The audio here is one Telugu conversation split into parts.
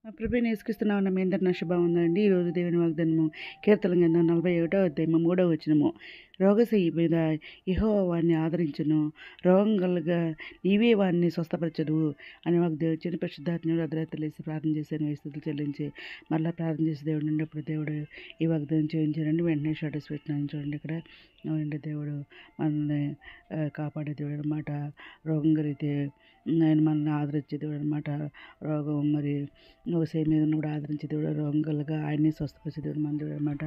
మా ప్రభువైన యేసుక్రీస్తునామమున మీ అందరికీ నా శుభవందనాలండి. ఈరోజు దేవుని వాగ్దానము కీర్తన గ్రంథం 41వ అధ్యాయము 3వ వచనము. రోగశయ్య మీద యెహోవా వారిని ఆదరించును, రోగం కలగా నీవే వారిని స్వస్థపరచదువు అని మాకు దేవుడు చిన్న పరిశుద్ధాత్మడు అర్ధరాత్రి లేసి ప్రార్థన చేశాను. వయస్థుతులు చెల్లించి మరలా ప్రార్థన చేసి దేవుడు నుండి అప్పుడు దేవుడు ఈ వాగ్దానం చేయించారండి. వెంటనే స్టేటస్ పెట్టినాను చూడండి. ఇక్కడ అవునండి, దేవుడు మనల్ని కాపాడే దేవుడు అనమాట. రోగం కలిగితే ఆయన మనల్ని ఆదరించే దేవుడు అనమాట. రోగం మరి ఒకసే మీద ఉన్నప్పుడు ఆదరించే దేవుడు, రోగం కలగా ఆయన్ని స్వస్థపరిచే దేవుడు మన దేవుడు అనమాట.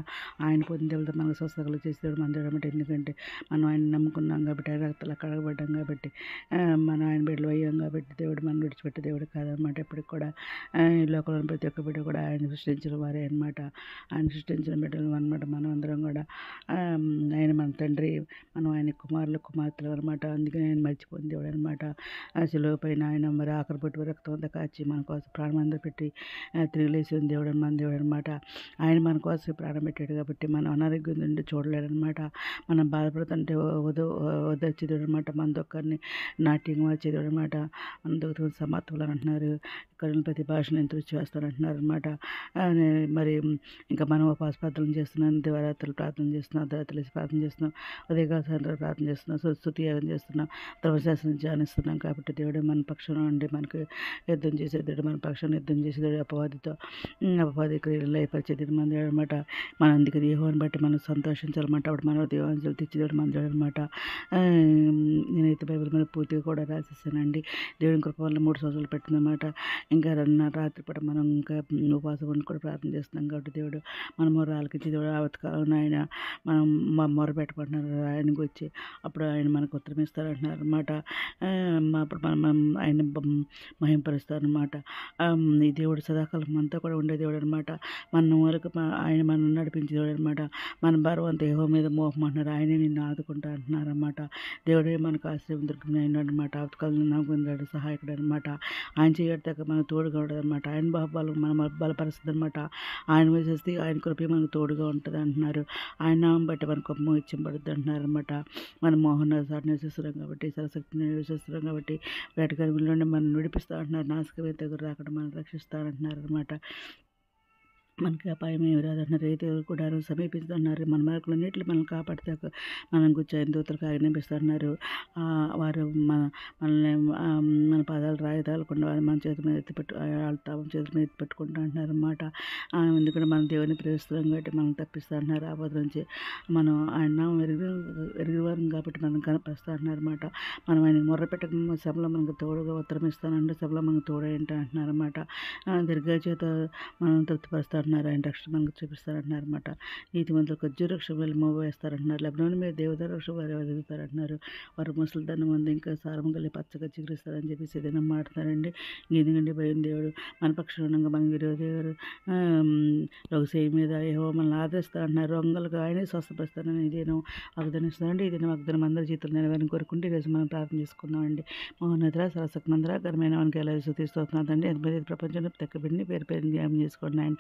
ఆయన పొందిన దేవుడితో మనకు స్వస్థతలు చేసే దేవుడు మన దేవుడు అనమాట. ఎందుకంటే మనం ఆయన నమ్ముకున్నాం కాబట్టి, ఆయన రక్తంలో కడగబడ్డాం కాబట్టి, మనం ఆయన బిడ్డలు అయ్యాం కాబట్టి దేవుడు మనం విడిచిపెట్టే దేవుడు కాదనమాట. ఎప్పటికి కూడా ఈ లోకంలో ప్రతి ఒక్క బిడ్డ కూడా ఆయన సృష్టించిన వారే అనమాట. ఆయన సృష్టించిన బిడ్డలు అనమాట. మనం అందరం కూడా ఆయన మన తండ్రి, మనం ఆయన కుమారులు కుమార్తెలు అనమాట. అందుకని ఆయన మర్చిపోయిన దేవుడు అనమాట. శిలువ పైన ఆయన మరి ఆఖరి పొట్టు రక్తం అంతా కాచి మన కోసం ప్రాణం అందరూ పెట్టి తిరిగి లేచిన దేవుడు మన దేవుడు అనమాట. ఆయన మన కోసం ప్రాణం పెట్టాడు కాబట్టి మనం అనారోగ్యం నుండి చూడలేడనమాట. మనం బాధపడుతుంటే వదొచ్చే దేవుడు అనమాట. మన దుఃఖాన్ని నాట్యంగా వచ్చేదేవుడు అనమాట. మన దుఃఖం సమాత్తులు అంటున్నారు. ఇక్కడ ప్రతి భాషను ఎంత చేస్తారు అంటున్నారు అనమాట. మరి ఇంకా మనం ఉపాసపాత్రలు చేస్తున్నాం, దివారాత్రులు ప్రార్థన చేస్తున్నాం, అర్ధరాత్రులు ప్రార్థన చేస్తున్నాం, ఉదయకాల సాయంత్రం ప్రార్థన చేస్తున్నాం, స్తుతి యాగం చేస్తున్నాం, ధర్మశాస్త్రం ధ్యానిస్తున్నాం కాబట్టి దేవుడే మన పక్షాన ఉండి మనకు యుద్ధం చేసేదేడు, మన పక్షాన్ని యుద్ధం చేసేదేడు. అపవాది క్రియలు లయపరిచేది మన దేవుడు అనమాట. మన అందుకని యెహోవాను బట్టి మనం సంతోషించాలన్నమాట. అప్పుడు మన దేవాంశాలు తెచ్చేదేడు మన దేవుడు అనమాట. నేనైతే బైబిల్ మీద పూర్తిగా కూడా రాసేసానండి. దేవుని కృప వల్ల 3 సంవత్సరాలు పెట్టిందన్నమాట. ఇంకా రాత్రిపూట మనం ఇంకా ఉపవాసం ఉండి కూడా ప్రార్థన చేస్తున్నాం కాబట్టి దేవుడు మన మొర ఆలకించి దేవుడు ఆవతకాలం ఆయన మనం మొర పెట్టుకుంటున్నారు ఆయనకు వచ్చి, అప్పుడు ఆయన మనకు ఉత్తరం ఇస్తారంటున్నారు అనమాట. అప్పుడు మనం ఆయన మహింపరుస్తారనమాట. ఈ దేవుడు సదాకాలం మనతో కూడా ఉండే దేవుడు అనమాట. మన వరకు ఆయన మనం నడిపించే దేవుడు అనమాట. మన భారం అంతా యెహోవా మీద మోపమంటున్నారు, ఆయనే నిన్ను ఆదుకుంటా అంటున్నారు అనమాట. దేవుడే మనకు ఆశ్రయం దొరికిన అనమాట. ఆవతకాలం నాకు సహాయకుడు అనమాట. ఆయన చేయడాక మనకు తోడుగా ఉంటుంది అనమాట. ఆయన బాబాలు మనం బలపరుస్తుంది అనమాట. ఆయన వేసేస్తే ఆయన కృప మనకు తోడుగా ఉంటుంది అంటున్నారు. ఆయన నామం బట్టి మన కుప్పం ఇచ్చింపడుద్ది అంటున్నారు అనమాట. మనం మోహన్ సాటి నివసిస్తున్నాం కాబట్టి, సరశక్తిని నివసిస్తున్నాం కాబట్టి వేటగారిలోనే మనం విడిపిస్తా అంటున్నారు. నాశకమే తెగులు రాకుండా మనం రక్షిస్తారంటున్నారు అనమాట. మనకి అపాయం ఏమి రాదంటున్నారు. ఏ దేవుడు కూడా సమీపిస్తున్నారు. మన మార్కులన్నింటిలో మనం కాపాడితే మనం కూర్చొని దూతలకు ఆజ్ఞాపిస్తున్నారు. వారు మనల్ని మన పాదాలు రాయదాలకుండా వారు మన చేతి మీద చేతుల మీద ఎత్తి పెట్టుకుంటూ అంటున్నారు అనమాట. ఎందుకంటే మనం దేవుని ప్రేమిస్తున్నాం కాబట్టి మనం తప్పిస్తా అంటున్నారు. ఆపద నుంచి మనం ఆయన ఎరిగివారం కాబట్టి మనం కనిపిస్తా అంటున్నారు అనమాట. మనం ఆయన మొర్ర పెట్టక సభలో మనకు తోడుగా ఉత్తరం ఇస్తానంటే సభలో మనకు తోడేంటి అంటున్నారు అనమాట. దీర్ఘ చేత మనం తృప్తిపరుస్తా అంటున్నారు. ఆయన రక్షణ మనకు చూపిస్తారంటున్నారు అనమాట. నీతిమంతులు ఖర్జూర వృక్షం వెళ్ళి మోవేస్తారంటున్నారు. లెబనోన్ మీద దేవదారు వృక్షం వారు ఎదుగుతారంటున్నారు. వారు ముసలి దండం ముందు ఇంకా సారం కలిగి పచ్చగా చిగురిస్తారని చెప్పేసి ఏదైనా మాట్లాడతారండి. ఎందుకంటే భయం దేవుడు మన పక్షంగా మన విరోధి గారు రోగశయ్య మీద యెహోవా మనల్ని ఆదరిస్తా అంటున్నారు. రొంగలుగా ఆయనే స్వస్థపరుస్తానని ఇదేనో వాగ్దానిస్తానండి. ఇదేనో వాగ్దానం అందరి జీవితంలో నెరవేరని కోరుకుంటే ఈరోజు మనం ప్రార్థన చేసుకుందామండి. మోహనద్ర సరసక్ మంద్ర ఘనమైన మనకి ఎలా చూస్తున్నాదండి. అది ప్రపంచంలో తగ్గబడిని పేరు జ్ఞాపం చేసుకోండి. ఆయన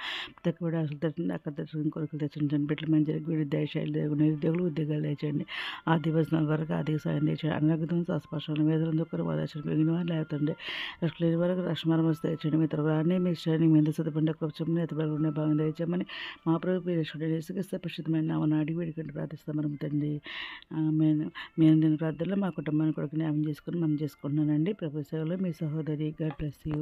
తక్కువ అసలు తట్టండి, అక్కడ తట్టుకుని కొరకలు తెచ్చండి. బిడ్డలు మంచి వీడి దయచేయాలి. నిరుద్యోగులు ఉద్యోగాలు తెచ్చండి. ఆ దివసనాల వరకు ఆర్థిక సాయం తెచ్చండి. అనాగతం స్పర్శన వేదన దుఃఖం వాదాచరణ మిగిలిన వారు లేదండి. రక్షలేని వరకు రక్షమరమస్ తెచ్చండి. మీ తరవాన్ని మీ శ్రేణి మీద సదుపండి కృపచమని ఎతబడి భాగం తెచ్చమని మా ప్రభు యేసుక్రీస్తు పరిశుద్ధమైన నామమున అడిగి వేడుకుంటూ ప్రార్థిస్తాం మనం తండ్రి. మేము దీని ప్రార్థనలో మా కుటుంబాన్ని కూడా జ్ఞాపకం చేసుకుని మనం చేసుకుంటున్నానండి. ప్రభు సేవలో మీ సహోదరి. God bless you.